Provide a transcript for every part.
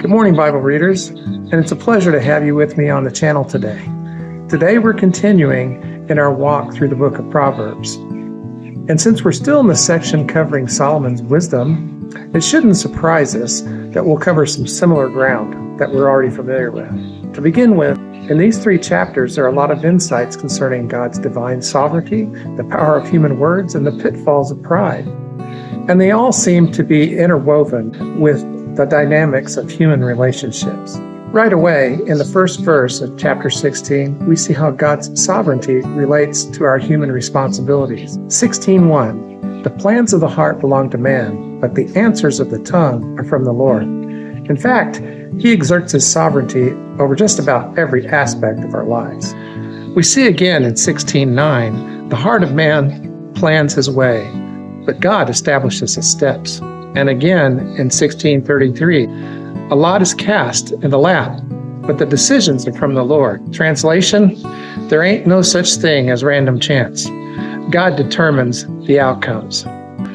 Good morning, Bible readers, and it's a pleasure to have you with me on the channel today. Today we're continuing in our walk through the book of Proverbs. And since we're still in the section covering Solomon's wisdom, it shouldn't surprise us that we'll cover some similar ground that we're already familiar with. To begin with, in these 3 chapters, there are a lot of insights concerning God's divine sovereignty, the power of human words, and the pitfalls of pride. And they all seem to be interwoven with the dynamics of human relationships. Right away, in the first verse of chapter 16, we see how God's sovereignty relates to our human responsibilities. 16:1, the plans of the heart belong to man, but the answers of the tongue are from the Lord. In fact, he exerts his sovereignty over just about every aspect of our lives. We see again in 16:9, the heart of man plans his way, but God establishes his steps. And again in 16:33, a lot is cast in the lap, but the decisions are from the Lord. Translation, there ain't no such thing as random chance. God determines the outcomes.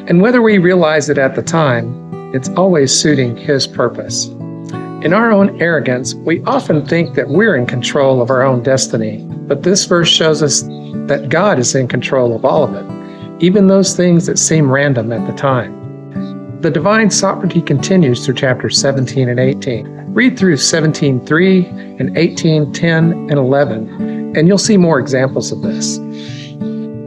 And whether we realize it at the time, it's always suiting his purpose. In our own arrogance, we often think that we're in control of our own destiny, but this verse shows us that God is in control of all of it, even those things that seem random at the time. The divine sovereignty continues through chapters 17 and 18. Read through 17:3 and 18:10 and 11, and you'll see more examples of this.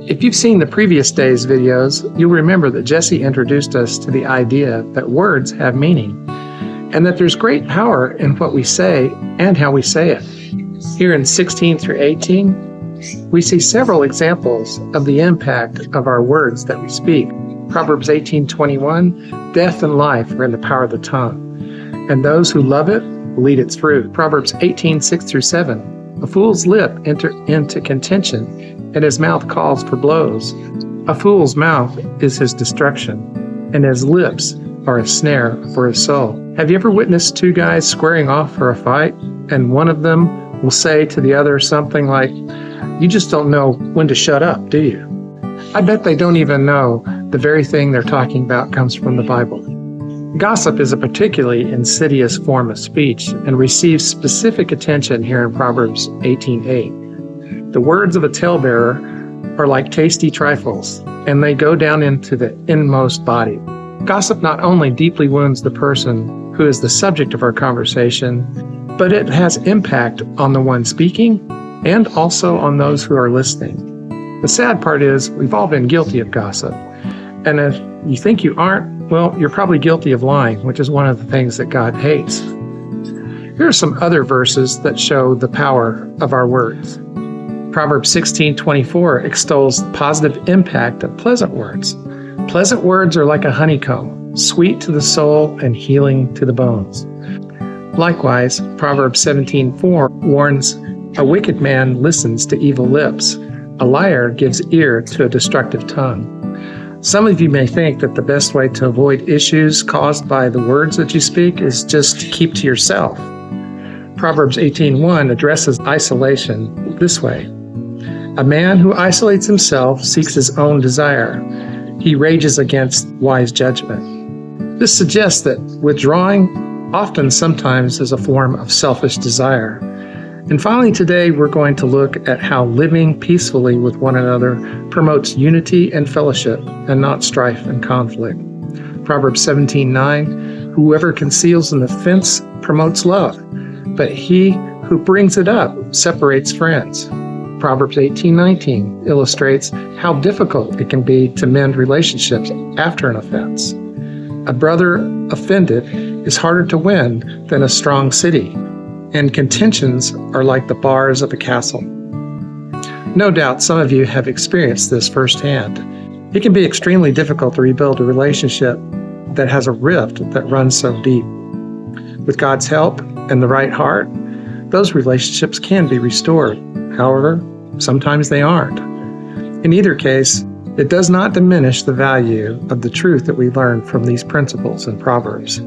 If you've seen the previous day's videos, you'll remember that Jesse introduced us to the idea that words have meaning, and that there's great power in what we say and how we say it. Here in 16 through 18, we see several examples of the impact of our words that we speak. Proverbs 18:21, death and life are in the power of the tongue, and those who love it will eat its fruit. Proverbs 18:6-7, a fool's lip enter into contention, and his mouth calls for blows. A fool's mouth is his destruction, and his lips are a snare for his soul. Have you ever witnessed 2 guys squaring off for a fight, and one of them will say to the other something like, "You just don't know when to shut up, do you?" I bet they don't even know the very thing they're talking about comes from the Bible. Gossip is a particularly insidious form of speech and receives specific attention here in Proverbs 18:8. The words of a talebearer are like tasty trifles, and they go down into the inmost body. Gossip not only deeply wounds the person who is the subject of our conversation, but it has impact on the one speaking and also on those who are listening. The sad part is we've all been guilty of gossip. And if you think you aren't, well, you're probably guilty of lying, which is one of the things that God hates. Here are some other verses that show the power of our words. Proverbs 16:24 extols the positive impact of pleasant words. Pleasant words are like a honeycomb, sweet to the soul and healing to the bones. Likewise, Proverbs 17:4 warns, a wicked man listens to evil lips. A liar gives ear to a destructive tongue. Some of you may think that the best way to avoid issues caused by the words that you speak is just to keep to yourself. Proverbs 18:1 addresses isolation this way. A man who isolates himself seeks his own desire. He rages against wise judgment. This suggests that withdrawing often sometimes is a form of selfish desire. And finally, today we're going to look at how living peacefully with one another promotes unity and fellowship and not strife and conflict. Proverbs 17:9, whoever conceals an offense promotes love, but he who brings it up separates friends. Proverbs 18:19 illustrates how difficult it can be to mend relationships after an offense. A brother offended is harder to win than a strong city, and contentions are like the bars of a castle. No doubt some of you have experienced this firsthand. It can be extremely difficult to rebuild a relationship that has a rift that runs so deep. With God's help and the right heart, those relationships can be restored. However, sometimes they aren't. In either case, it does not diminish the value of the truth that we learn from these principles in Proverbs.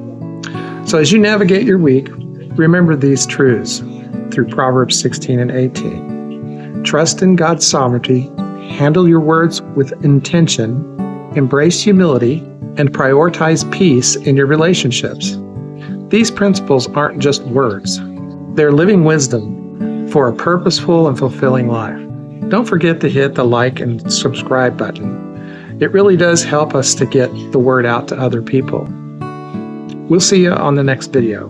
So as you navigate your week, remember these truths through Proverbs 16 and 18. Trust in God's sovereignty, handle your words with intention, embrace humility, and prioritize peace in your relationships. These principles aren't just words. They're living wisdom for a purposeful and fulfilling life. Don't forget to hit the like and subscribe button. It really does help us to get the word out to other people. We'll see you on the next video.